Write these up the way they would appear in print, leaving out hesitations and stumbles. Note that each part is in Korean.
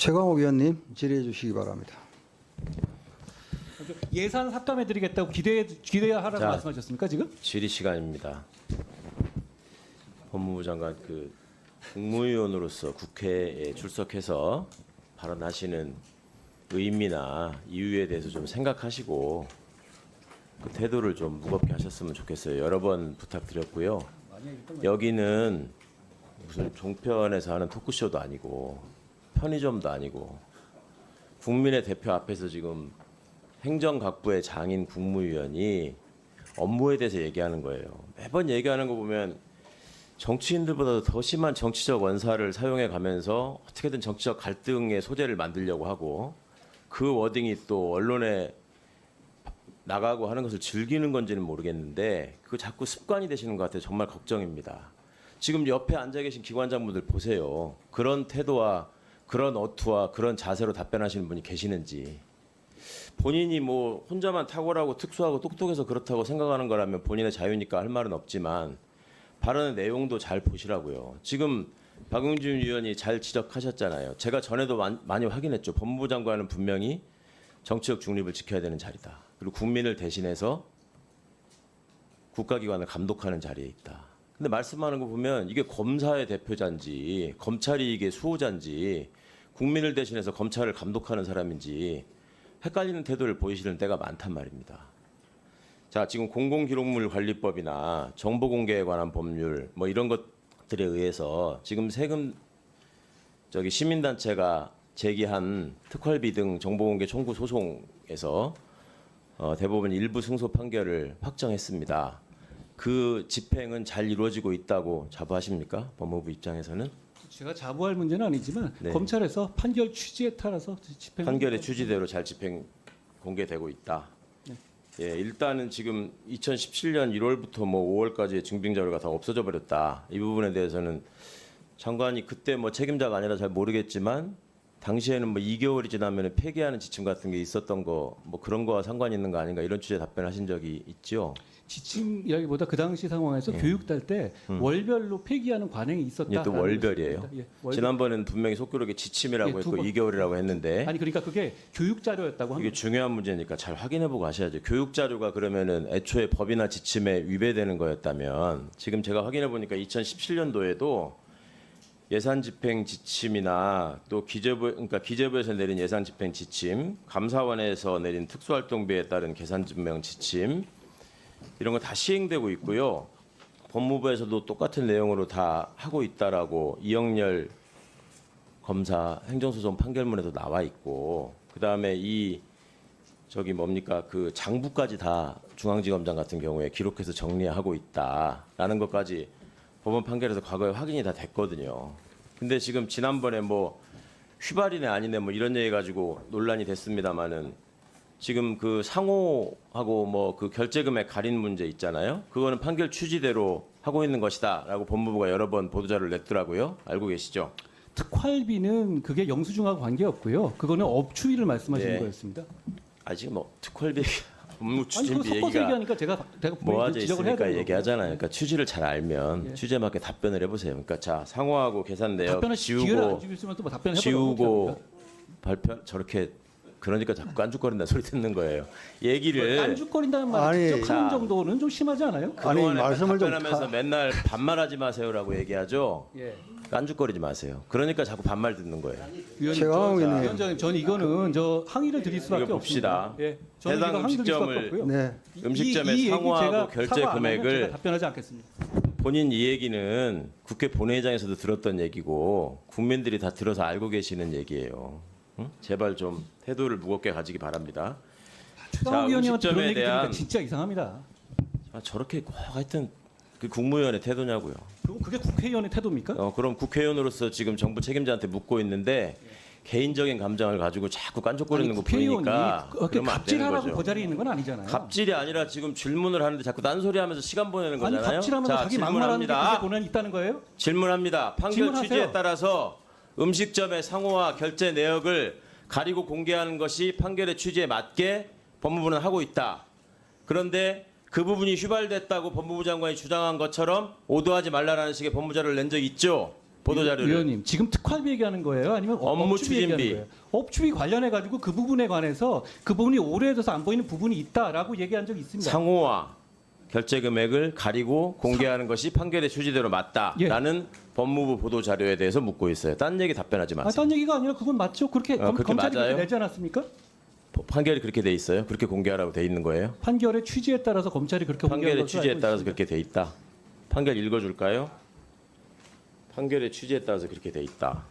최강욱 의원님 질의해 주시기 바랍니다. 예산 삭감해드리겠다고 기대하라고 자, 말씀하셨습니까 지금? 질의 시간입니다. 법무부 장관 국무위원으로서 국회에 출석해서 발언하시는 의미나 이유에 대해서 좀 생각하시고 그 태도를 좀 무겁게 하셨으면 좋겠어요. 여러 번 부탁드렸고요. 여기는 무슨 종편에서 하는 토크쇼도 아니고 편의점도 아니고 국민의 대표 앞에서 지금 행정각부의 장인 국무위원이 업무에 대해서 얘기하는 거예요. 매번 얘기하는 거 보면 정치인들보다도 더 심한 정치적 원사를 사용해 가면서 어떻게든 정치적 갈등의 소재를 만들려고 하고 그 워딩이 또 언론에 나가고 하는 것을 즐기는 건지는 모르겠는데 그거 자꾸 습관이 되시는 것 같아요. 정말 걱정입니다. 지금 옆에 앉아 계신 기관장분들 보세요. 그런 태도와 그런 어투와 그런 자세로 답변하시는 분이 계시는지. 본인이 뭐 혼자만 탁월하고 특수하고 똑똑해서 그렇다고 생각하는 거라면 본인의 자유니까 할 말은 없지만 발언의 내용도 잘 보시라고요. 지금 박용진 의원이 잘 지적하셨잖아요. 제가 전에도 많이 확인했죠. 법무부 장관은 분명히 정치적 중립을 지켜야 되는 자리다. 그리고 국민을 대신해서 국가기관을 감독하는 자리에 있다. 근데 말씀하는 거 보면 이게 검사의 대표자인지 검찰이 이게 수호자인지 국민을 대신해서 검찰을 감독하는 사람인지 헷갈리는 태도를 보이시는 때가 많단 말입니다. 자, 지금 공공기록물 관리법이나 정보공개에 관한 법률 뭐 이런 것들에 의해서 지금 세금 시민단체가 제기한 특활비 등 정보공개 청구 소송에서 대법원 일부 승소 판결을 확정했습니다. 그 집행은 잘 이루어지고 있다고 자부하십니까? 법무부 입장에서는? 제가 자부할 문제는 아니지만 네. 검찰에서 판결 취지에 따라서 집행 판결의 취지대로 잘 집행 공개되고 있다. 네. 예, 일단은 지금 2017년 1월부터 뭐 5월까지의 증빙 자료가 다 없어져 버렸다. 이 부분에 대해서는 장관이 그때 뭐 책임자가 아니라 잘 모르겠지만 당시에는 뭐 2개월이 지나면 폐기하는 지침 같은 게 있었던 거 뭐 그런 거와 상관이 있는 거 아닌가 이런 취지의 답변하신 적이 있죠. 지침이라기보다 그 당시 상황에서 교육 딸 때 월별로 폐기하는 관행이 있었다. 이게 또 월별이에요. 예, 월별. 지난번에는 분명히 속기록에 지침이라고 예, 했고 두 번. 2개월이라고 했는데 아니 그러니까 그게 교육 자료였다고 이게 합니다. 중요한 문제니까 잘 확인해보고 하셔야죠. 교육 자료가 그러면은 애초에 법이나 지침에 위배되는 거였다면 지금 제가 확인해보니까 2017년도에도 예산 집행 지침이나 또 기재부에서 내린 예산 집행 지침, 감사원에서 내린 특수활동비에 따른 계산 증명 지침 이런 거 다 시행되고 있고요. 법무부에서도 똑같은 내용으로 다 하고 있다라고 이영렬 검사 행정소송 판결문에도 나와 있고 그다음에 그 장부까지 다 중앙지검장 같은 경우에 기록해서 정리하고 있다라는 것까지 법원 판결에서 과거에 확인이 다 됐거든요. 근데 지금 지난번에 뭐 휘발이네 아니네 뭐 이런 얘기 가지고 논란이 됐습니다마는 지금 그 상호하고 뭐 그 결제 금액 가린 문제 있잖아요. 그거는 판결 취지대로 하고 있는 것이다라고 법무부가 여러 번 보도자료를 냈더라고요. 알고 계시죠? 특활비는 그게 영수증하고 관계없고요. 그거는 업추위를 말씀하시는 네. 거였습니다. 아직 뭐 특활비 업무 아니 추진비 그거 섞어서 얘기가 얘기하니까 제가 모아져 지적을 해야 있으니까 되는 얘기하잖아요. 그러니까 취지를 잘 알면 예. 취지에 맞게 답변을 해보세요. 그러니까 자 상호하고 계산 내역 답변을 기회를 안 지우고 주시면 또뭐 답변을 지우고 발표 저렇게 그러니까 자꾸 깐죽거린다는 소리 듣는 거예요. 얘기를 깐죽거린다는 말을 아니, 직접 하는 자. 정도는 좀 심하지 않아요? 아니, 그동안에 말씀을 좀 답변하면서 맨날 반말하지 마세요라고 얘기하죠. 예. 깐죽거리지 마세요. 그러니까 자꾸 반말 듣는 거예요. 최강욱 의원님. 위원장님, 전 이거는 저 항의를 드릴 수밖에 이거 봅시다. 없습니다. 예, 저는 해당 이거 항의 드릴 수밖에 음식점을 없고요. 네. 음식점의 이 얘기 상호하고 제가 결제 사과 안 하면 금액을 제가 답변하지 않겠습니다. 본인 이 얘기는 국회 본회의장에서도 들었던 얘기고 국민들이 다 들어서 알고 계시는 얘기예요. 응? 제발 좀 태도를 무겁게 가지기 바랍니다. 최강욱 의원님한테 그런 음식점에 얘기 들으니까 대한 진짜 이상합니다. 저렇게 꼭 하여튼 그 국무위원의 태도냐고요. 그리고 그게 국회의원의 태도입니까? 그럼 국회의원으로서 지금 정부 책임자한테 묻고 있는데 개인적인 감정을 가지고 자꾸 깐족거리는 거 보이니까 그렇게 그러면 안 되는 갑질하라고 거죠. 그 자리에 있는 건 아니잖아요. 갑질이 아니라 지금 질문을 하는데 자꾸 딴소리하면서 시간 보내는 아니 거잖아요. 갑질하면서 자, 자기 막말하는 게 그게 질문합니다. 고난이 있다는 거예요? 질문합니다. 판결 질문하세요. 취지에 따라서 음식점의 상호와 결제 내역을 가리고 공개하는 것이 판결의 취지에 맞게 법무부는 하고 있다. 그런데 그 부분이 휘발됐다고 법무부 장관이 주장한 것처럼 오도하지 말라라는 식의 법무자료를 낸 적 있죠. 보도 자료를. 의원님 지금 특활비 얘기하는 거예요? 아니면 업무 업추비 얘기하는 추진비. 거예요? 업추비 관련해 가지고 그 부분에 관해서 그 부분이 오래돼서 안 보이는 부분이 있다라고 얘기한 적이 있습니다. 상호와 결제 금액을 가리고 공개하는 것이 판결의 취지대로 맞다라는 법무부 보도 자료에 대해서 묻고 있어요. 딴 얘기 답변하지 마세요. 딴 얘기가 아니라 그건 맞죠? 그렇게 그렇게 검찰이 맞아요? 그렇게 내지 않았습니까? 판결이 그렇게 돼 있어요? 그렇게 공개하라고 돼 있는 거예요? 판결의 취지에 따라서 검찰이 그렇게 공개한 판결의 것으로 취지에 알고 따라서 있습니다. 그렇게 돼 있다. 판결 읽어줄까요? 판결의 취지에 따라서 그렇게 돼 있다.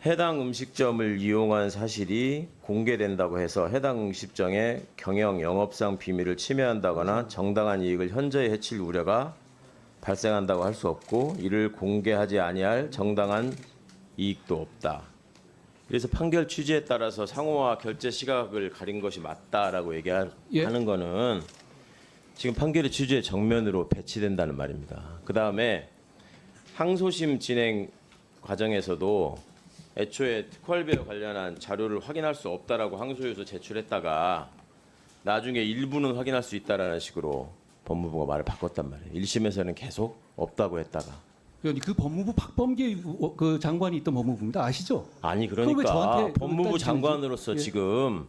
해당 음식점을 이용한 사실이 공개된다고 해서 해당 음식점의 경영 영업상 비밀을 침해한다거나 정당한 이익을 현저히 해칠 우려가 발생한다고 할 수 없고 이를 공개하지 아니할 정당한 이익도 없다. 그래서 판결 취지에 따라서 상호와 결제 시각을 가린 것이 맞다라고 얘기하는 예. 거는 지금 판결의 취지의 정면으로 배치된다는 말입니다. 그 다음에 항소심 진행 과정에서도 애초에 특활비와 관련한 자료를 확인할 수 없다라고 항소유서 제출했다가 나중에 일부는 확인할 수 있다라는 식으로 법무부가 말을 바꿨단 말이에요. 1심에서는 계속 없다고 했다가. 의원님 그 법무부 박범계 그 장관이 있던 법무부입니다. 아시죠? 아니 그럼 왜 그러니까 저한테 법무부 따지시는지? 장관으로서 예. 지금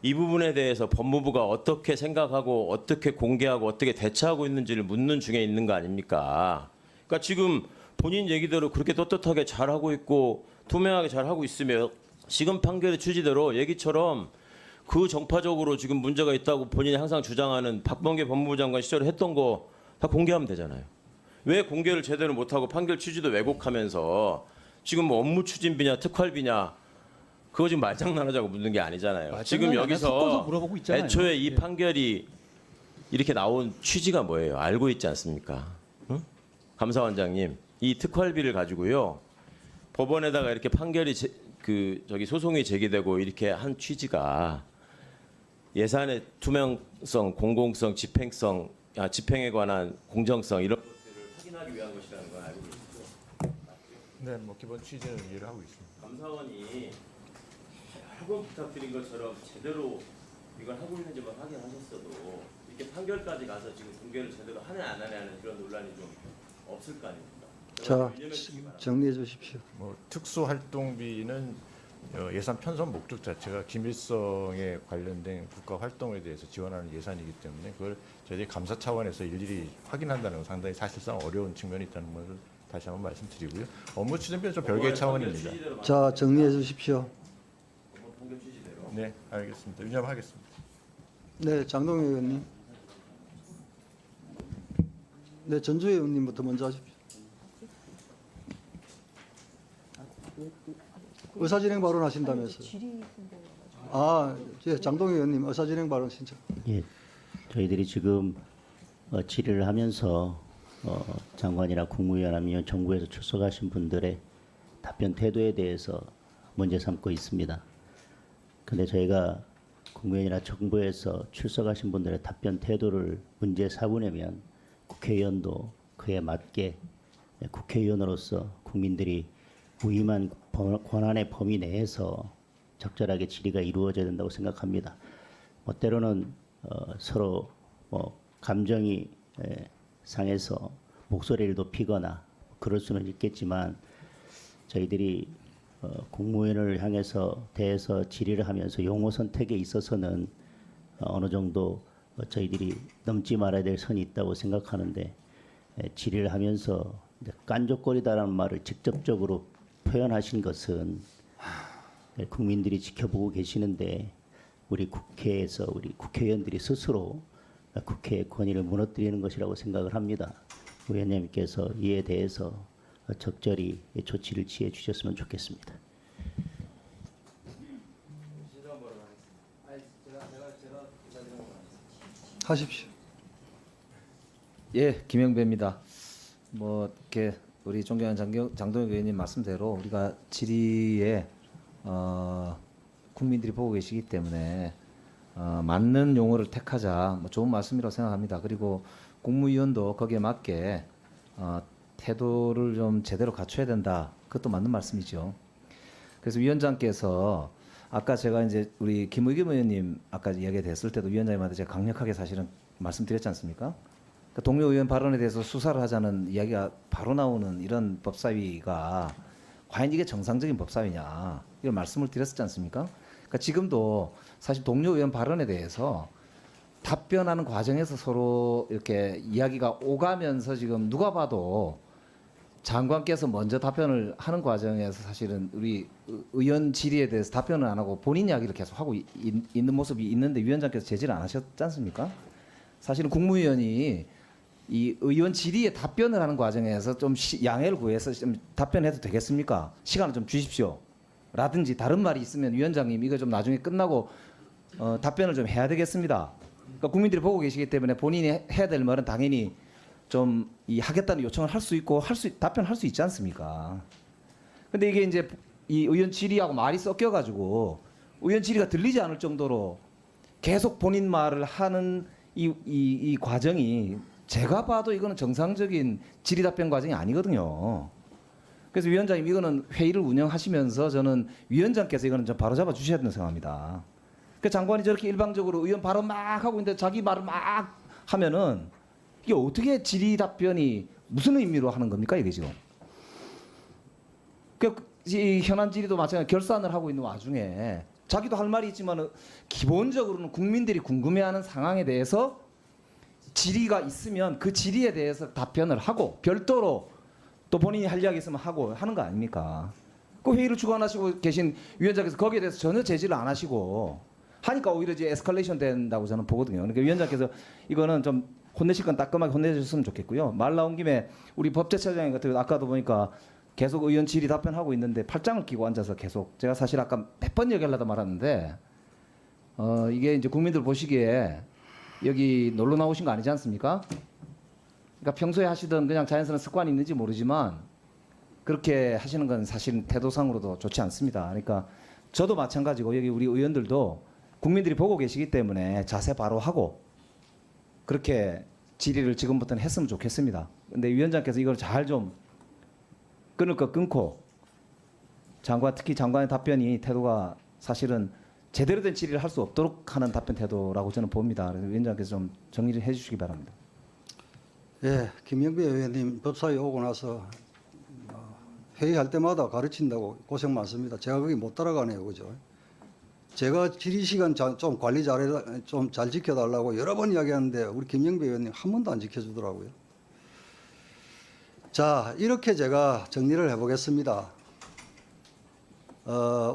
이 부분에 대해서 법무부가 어떻게 생각하고 어떻게 공개하고 어떻게 대처하고 있는지를 묻는 중에 있는 거 아닙니까? 그러니까 지금 본인 얘기대로 그렇게 떳떳하게 잘하고 있고 투명하게 잘하고 있으면 지금 판결의 취지대로 얘기처럼 그 정파적으로 지금 문제가 있다고 본인이 항상 주장하는 박범계 법무부 장관 시절에 했던 거 다 공개하면 되잖아요. 왜 공개를 제대로 못하고 판결 취지도 왜곡하면서 지금 뭐 업무 추진비냐 특활비냐 그거 지금 말장난하자고 묻는 게 아니잖아요. 지금 말장난이 아니라 섞어서 여기서 물어보고 있잖아요. 애초에 이 예. 판결이 이렇게 나온 취지가 뭐예요? 알고 있지 않습니까? 응? 감사원장님, 이 특활비를 가지고요 법원에다가 이렇게 판결이 소송이 제기되고 이렇게 한 취지가 예산의 투명성, 공공성, 집행에 관한 공정성 이런 것들을 확인하기 위한 것이라는 건 알고 있죠. 네, 뭐 기본 취지는 이해를 하고 있습니다. 감사원이 여러 번 부탁드린 것처럼 제대로 이걸 하고 있는지만 확인하셨어도 이렇게 판결까지 가서 지금 공개를 제대로 하네 안 하네 하는 그런 논란이 좀 없을 거 아닙니까? 자, 정리해 주십시오. 뭐 특수활동비는 예산 편성 목적 자체가 기밀성에 관련된 국가 활동에 대해서 지원하는 예산이기 때문에 그걸 저희들이 감사 차원에서 일일이 확인한다는 건 상당히 사실상 어려운 측면이 있다는 것을 다시 한번 말씀드리고요. 업무 추진비는 좀 별개의 차원입니다. 자, 정리해 주십시오. 판결 취지대로. 네, 알겠습니다. 유념하겠습니다. 네, 장동혁 의원님. 네, 전주혜 의원님부터 먼저 하십시오. 의사진행 발언하신다면서요? 아, 예, 장동혁 의원님 의사진행 발언 신청. 예, 저희들이 지금 질의를 하면서 장관이나 국무위원 아니면 정부에서 출석하신 분들의 답변 태도에 대해서 문제 삼고 있습니다. 근데 저희가 국무위원이나 정부에서 출석하신 분들의 답변 태도를 문제 삼으려면 국회의원도 그에 맞게 국회의원으로서 국민들이 부임한 권한의 범위 내에서 적절하게 질의가 이루어져야 된다고 생각합니다. 뭐 때로는 서로 감정이 상해서 목소리를 높이거나 그럴 수는 있겠지만 저희들이 국무위원을 향해서 대해서 질의를 하면서 용어 선택에 있어서는 어느 정도 저희들이 넘지 말아야 될 선이 있다고 생각하는데 질의를 하면서 깐족거리다라는 말을 직접적으로 표현하신 것은 국민들이 지켜보고 계시는데 우리 국회에서 우리 국회의원들이 스스로 국회의 권위를 무너뜨리는 것이라고 생각을 합니다. 위원님께서 이에 대해서 적절히 조치를 취해 주셨으면 좋겠습니다. 하십시오. 예, 김영배입니다. 뭐 이렇게 우리 존경하는 장동혁 의원님 말씀대로 우리가 질의에 국민들이 보고 계시기 때문에 맞는 용어를 택하자 뭐 좋은 말씀이라고 생각합니다. 그리고 국무위원도 거기에 맞게 태도를 좀 제대로 갖춰야 된다. 그것도 맞는 말씀이죠. 그래서 위원장께서 아까 제가 이제 우리 김의겸 의원님 아까 이야기 됐을 때도 위원장님한테 제가 강력하게 사실은 말씀드렸지 않습니까? 그 동료 의원 발언에 대해서 수사를 하자는 이야기가 바로 나오는 이런 법사위가 과연 이게 정상적인 법사위냐 이런 말씀을 드렸었지 않습니까? 그러니까 지금도 사실 동료 의원 발언에 대해서 답변하는 과정에서 서로 이렇게 이야기가 오가면서 지금 누가 봐도 장관께서 먼저 답변을 하는 과정에서 사실은 우리 의원 질의에 대해서 답변을 안 하고 본인 이야기를 계속 하고 있는 모습이 있는데 위원장께서 제지를 안 하셨지 않습니까? 사실은 국무위원이 이 의원 질의에 답변을 하는 과정에서 좀 양해를 구해서 좀 답변해도 되겠습니까? 시간을 좀 주십시오. 라든지 다른 말이 있으면 위원장님 이거 좀 나중에 끝나고 답변을 좀 해야 되겠습니다. 그러니까 국민들이 보고 계시기 때문에 본인이 해야 될 말은 당연히 좀 하겠다는 요청을 할 수 있고 답변할 수 있지 않습니까? 근데 이게 이제 이 의원 질의하고 말이 섞여가지고 의원 질의가 들리지 않을 정도로 계속 본인 말을 하는 이 과정이 제가 봐도 이거는 정상적인 질의 답변 과정이 아니거든요. 그래서 위원장님 이거는 회의를 운영하시면서 저는 위원장께서 이거는 좀 바로잡아 주셔야 된다고 생각합니다. 그 장관이 저렇게 일방적으로 의원 발언 막 하고 있는데 자기 말을 막 하면은 이게 어떻게 질의 답변이 무슨 의미로 하는 겁니까 이게 지금? 이 현안 질의도 마찬가지 결산을 하고 있는 와중에 자기도 할 말이 있지만 기본적으로는 국민들이 궁금해하는 상황에 대해서 질의가 있으면 그 질의에 대해서 답변을 하고 별도로 또 본인이 할 이야기 있으면 하고 하는 거 아닙니까? 그 회의를 주관하시고 계신 위원장께서 거기에 대해서 전혀 제지를 안 하시고 하니까 오히려 이제 에스컬레이션 된다고 저는 보거든요. 그러니까 위원장께서 이거는 좀 혼내실 건 따끔하게 혼내주셨으면 좋겠고요. 말 나온 김에 우리 법제처장님 같은 경우 아까도 보니까 계속 의원 질의 답변하고 있는데 팔짱을 끼고 앉아서 계속 제가 사실 아까 몇 번 얘기하려다 말았는데 이게 이제 국민들 보시기에 여기 놀러 나오신 거 아니지 않습니까? 그러니까 평소에 하시던 그냥 자연스러운 습관이 있는지 모르지만 그렇게 하시는 건 사실 태도상으로도 좋지 않습니다. 그러니까 저도 마찬가지고 여기 우리 의원들도 국민들이 보고 계시기 때문에 자세 바로 하고 그렇게 질의를 지금부터는 했으면 좋겠습니다. 근데 위원장께서 이걸 잘 좀 끊을 거 끊고 특히 장관의 답변이 태도가 사실은 제대로 된 질의를 할 수 없도록 하는 답변 태도라고 저는 봅니다. 그래서 위원장께서 좀 정리를 해주시기 바랍니다. 예, 김영배 의원님 법사위 오고 나서 회의할 때마다 가르친다고 고생 많습니다. 제가 거기 못 따라가네요, 그죠? 제가 질의 시간 좀 관리 좀 잘 지켜달라고 여러 번 이야기하는데 우리 김영배 의원님 한 번도 안 지켜주더라고요. 자, 이렇게 제가 정리를 해보겠습니다.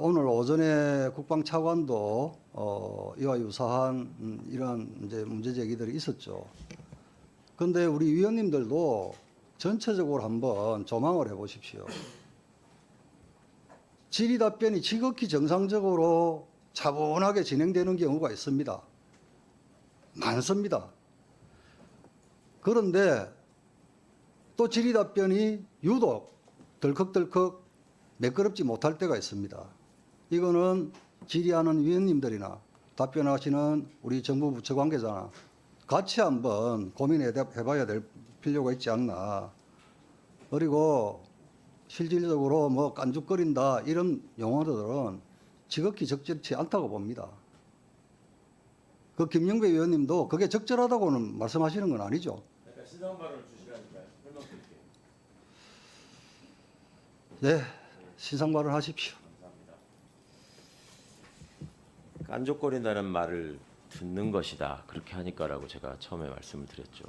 오늘 오전에 국방차관도 이와 유사한 이런 이제 문제 제기들이 있었죠. 그런데 우리 위원님들도 전체적으로 한번 조망을 해보십시오. 질의 답변이 지극히 정상적으로 차분하게 진행되는 경우가 있습니다. 많습니다. 그런데 또 질의 답변이 유독 덜컥덜컥 매끄럽지 못할 때가 있습니다. 이거는 질의하는 위원님들이나 답변하시는 우리 정부 부처 관계자나 같이 한번 고민해봐야 될 필요가 있지 않나. 그리고 실질적으로 뭐 깐죽거린다 이런 용어들은 지극히 적절치 않다고 봅니다. 그 김영배 위원님도 그게 적절하다고는 말씀하시는 건 아니죠. 그러니까 신상 발언을 주시라니까요. 설명드릴게요. 네, 신상 발언하십시오. 감사합니다. 깐족거린다는 말을 듣는 것이다. 그렇게 하니까라고 제가 처음에 말씀을 드렸죠.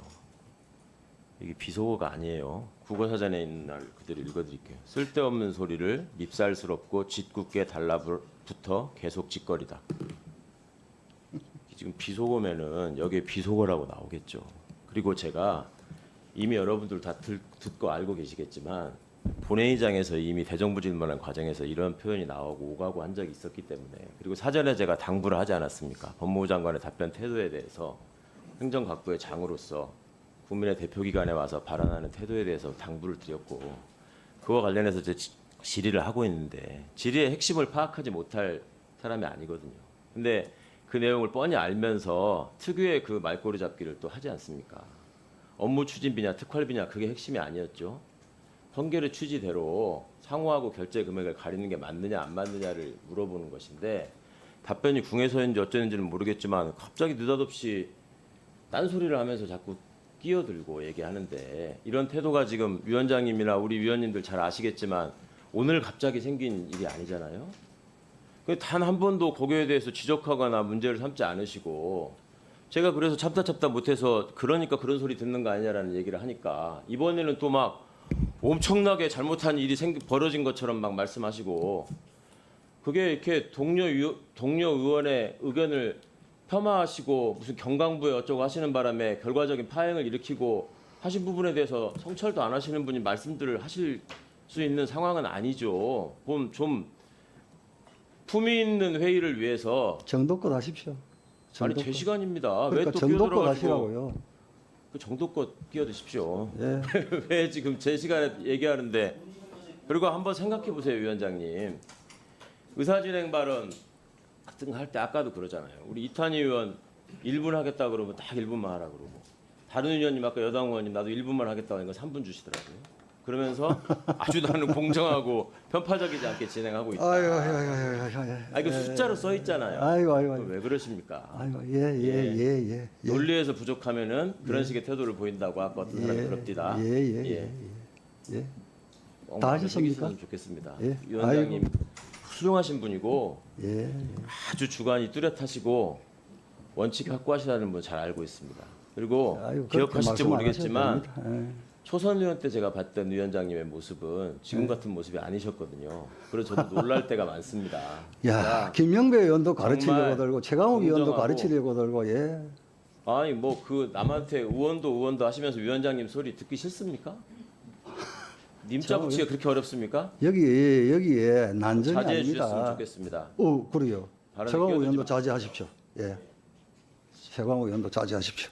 이게 비속어가 아니에요. 국어사전에 있는 날 그대로 읽어드릴게요. 쓸데없는 소리를 밉살스럽고 짓궂게 달라붙어 계속 짓거리다. 지금 비속어면은 여기에 비속어라고 나오겠죠. 그리고 제가 이미 여러분들 다 듣고 알고 계시겠지만 본회의장에서 이미 대정부 질문하는 과정에서 이런 표현이 나오고 오가고 한 적이 있었기 때문에 그리고 사전에 제가 당부를 하지 않았습니까? 법무부 장관의 답변 태도에 대해서 행정각부의 장으로서 국민의 대표기관에 와서 발언하는 태도에 대해서 당부를 드렸고 그와 관련해서 이제 질의를 하고 있는데 질의의 핵심을 파악하지 못할 사람이 아니거든요. 근데 그 내용을 뻔히 알면서 특유의 그 말꼬리 잡기를 또 하지 않습니까? 업무 추진비냐 특활비냐 그게 핵심이 아니었죠. 통계의 취지대로 상호하고 결제 금액을 가리는 게 맞느냐 안 맞느냐를 물어보는 것인데 답변이 궁에서인지 어쩌는지는 모르겠지만 갑자기 느닷없이 딴소리를 하면서 자꾸 끼어들고 얘기하는데 이런 태도가 지금 위원장님이나 우리 위원님들 잘 아시겠지만 오늘 갑자기 생긴 일이 아니잖아요. 단 한 번도 거기에 대해서 지적하거나 문제를 삼지 않으시고 제가 그래서 참다 못해서 그러니까 그런 소리 듣는 거 아니냐라는 얘기를 하니까 이번에는 또 막 엄청나게 잘못한 일이 벌어진 것처럼 막 말씀하시고 그게 이렇게 동료 의원의 의견을 폄하하시고 무슨 경강부에 어쩌고 하시는 바람에 결과적인 파행을 일으키고 하신 부분에 대해서 성찰도 안 하시는 분이 말씀들을 하실 수 있는 상황은 아니죠. 좀 품위 있는 회의를 위해서 정도껏 하십시오. 아니 정도껏. 제 시간입니다. 그러니까 왜 또 정도껏 끼어들어가지고 하시라고요. 그 정도껏 끼어드십시오. 예. 왜 지금 제 시간에 얘기하는데 그리고 한번 생각해 보세요, 위원장님. 의사진행 발언 같은 거 할 때 아까도 그러잖아요. 우리 이탄희 의원 1분 하겠다 그러면 딱 1분만 하라 그러고 다른 의원님 아까 여당 의원님 나도 1분만 하겠다고 하니까 3분 주시더라고요. 그러면서 아주 나는 공정하고 편파적이지 않게 진행하고 있다. 아 이거 숫자로 써 있잖아요. 아이고. 왜 그러십니까? 아이고 예. 논리에서 부족하면은 그런 식의 태도를 보인다고 아까 어떤 사람이 그럽디다. 예. 다 하셨습니까? 면 좋겠습니다. 예. 위원장님 훌륭하신 분이고 예. 아주 주관이 뚜렷하시고 원칙 확고하시다는 분 잘 알고 있습니다. 그리고 아이고, 그렇게 기억하실지 말씀 안 모르겠지만 하셔도 됩니다. 초선 의원 때 제가 봤던 위원장님의 모습은 지금 같은 모습이 아니셨거든요. 그래서 저도 놀랄 때가 많습니다. 야, 김명배 의원도 가르치려고 정말 들고 최강욱 의원도 공정하고 가르치려고 들고 예. 아니 뭐 그 남한테 의원도 하시면서 위원장님 소리 듣기 싫습니까? 님자 붙이기가 그렇게 어렵습니까? 여기에 난전이 자제해 주셨으면 아닙니다. 좋겠습니다. 그래요. 발언에 최강욱 끼어들지 의원도 마. 자제하십시오. 예. 최강욱 의원도 자제하십시오.